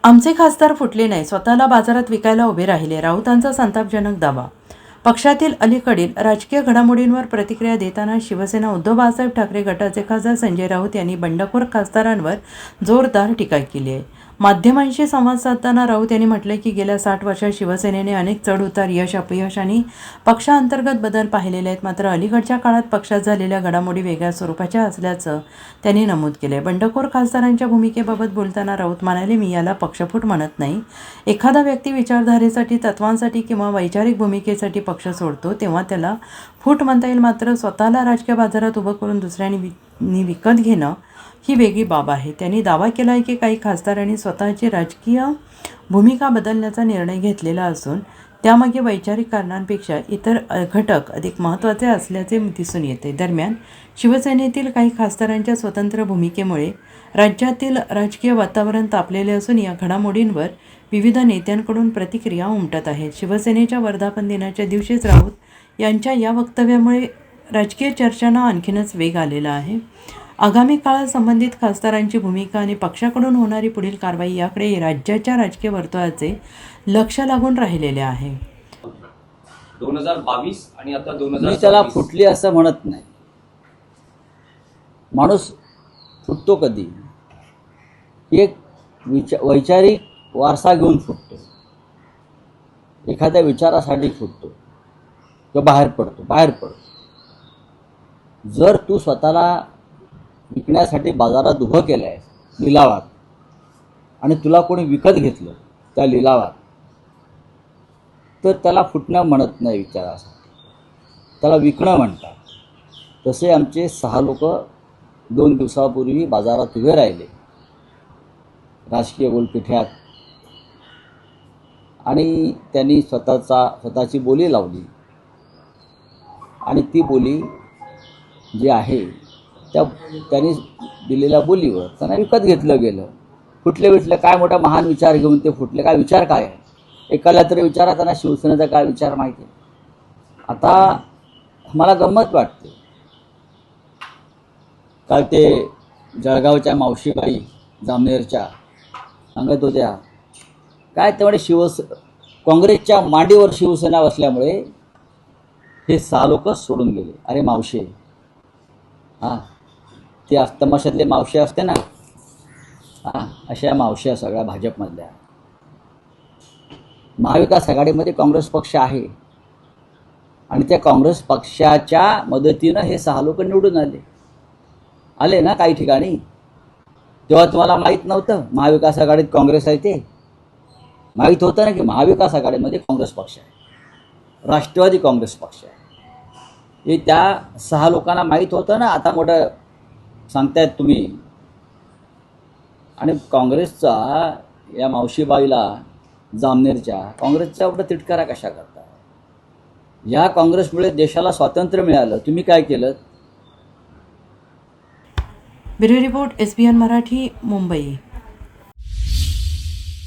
आमचे खासदार फुटले नाही, स्वतःला बाजारात विकायला उभे राहिले, राऊतांचा संतापजनक दावा. पक्षातील अलीकडील राजकीय घडामोडींवर प्रतिक्रिया देताना शिवसेना उद्धव बाळासाहेब ठाकरे गटाचे खासदार संजय राऊत यांनी बंडखोर खासदारांवर जोरदार टीका केली आहे. माध्यमांशी संवाद साधताना राऊत यांनी म्हटले की गेल्या 60 वर्षात शिवसेनेने अनेक चढउतार, यश अपयश आणि पक्षांतर्गत बदल पाहिलेले आहेत. मात्र अलीकडच्या काळात पक्षात झालेल्या घडामोडी वेगळ्या स्वरूपाच्या असल्याचं त्यांनी नमूद केले. बंडखोर खासदारांच्या भूमिकेबाबत बोलताना राऊत म्हणाले, मी याला पक्षफूट म्हणत नाही. एखादा व्यक्ती विचारधारेसाठी, तत्वांसाठी किंवा वैचारिक भूमिकेसाठी पक्ष सोडतो तेव्हा त्याला फूट म्हणता येईल. मात्र स्वतःला राजकीय बाजारात उभं करून दुसऱ्यांनी विकत घेणं ही वेगळी बाब आहे. त्यांनी दावा केला आहे की काही खासदारांनी स्वतःची राजकीय भूमिका बदलण्याचा निर्णय घेतलेला असून त्यामागे वैचारिक कारणांपेक्षा इतर घटक अधिक महत्त्वाचे असल्याचे दिसून येते. दरम्यान शिवसेनेतील काही खासदारांच्या स्वतंत्र भूमिकेमुळे राज्यातील राजकीय वातावरण तापलेले असून या घडामोडींवर विविध नेत्यांकडून प्रतिक्रिया उमटत आहेत. शिवसेनेच्या वर्धापन दिनाच्या दिवशीच राऊत यांच्या या वक्तव्यामुळे राजकीय चर्चांना आणखीनच वेग आलेला आहे. आगामी काळात संबंधित खासदारांची भूमिका आणि पक्षाकडून होणारी पुढील कारवाई याकडे राज्याच्या राजकीय वर्तुळाचे लक्ष लागून राहिलेले आहे. 2022 आणि आता मी त्याला 2026 फुटली असं म्हणत नाही. माणूस फुटतो कधी? एक वैचारिक वारसा घेऊन फुटतो, एखाद्या विचारासाठी फुटतो किंवा बाहेर पडतो. जर तू स्वतःला विकण्यासाठी बाजारात उभं केलं आहे लिलावात आणि तुला कोणी विकत घेतलं त्या लिलावात, तर त्याला फुटणं म्हणत नाही विचारासाठी, त्याला विकणं म्हणतात. तसे आमचे 6 लोक 2 दिवसापूर्वी बाजारात उभे राहिले राजकीय गोलपिठ्यात आणि त्यांनी स्वतःची बोली लावली आणि ती बोली जी आहे त्यांनी दिलेल्या बोलीवर त्यांना विकत घेतलं गेलं. फुटले काय मोठा महान विचार घेऊन ते फुटले? काय विचार काय आहे? एकाला तरी विचारा त्यांना शिवसेनेचा काय विचार माहिती आहे. आता मला गंमत वाटते, काल ते जळगावच्या मावशीबाई जामनेरच्या सांगत होत्या काय तेवढे काँग्रेसच्या मांडीवर शिवसेना बसल्यामुळे हे 6 लोक सोडून गेले. अरे मावशे, हां ते तमाशातले मावशे असते ना, हां अशा मावश्या सगळ्या भाजपमधल्या. महाविकास आघाडीमध्ये काँग्रेस पक्ष आहे आणि त्या काँग्रेस पक्षाच्या मदतीनं हे 6 लोक निवडून आले ना काही ठिकाणी. तेव्हा तुम्हाला माहीत नव्हतं महाविकास आघाडीत काँग्रेस आहे? ते माहीत होतं ना की महाविकास आघाडीमध्ये काँग्रेस पक्ष आहे, राष्ट्रवादी काँग्रेस पक्ष आहे. हे त्या 6 लोकांना माहीत होतं ना. आता मोठं सांगतायत तुम्ही. आणि काँग्रेसचा या मावशीबाईला जामनेरच्या काँग्रेसचा एवढा तिटकारा कशा करता? या काँग्रेसमुळे देशाला स्वातंत्र्य मिळालं, तुम्ही काय केलं? Bureau report, SBN Marathi, Mumbai.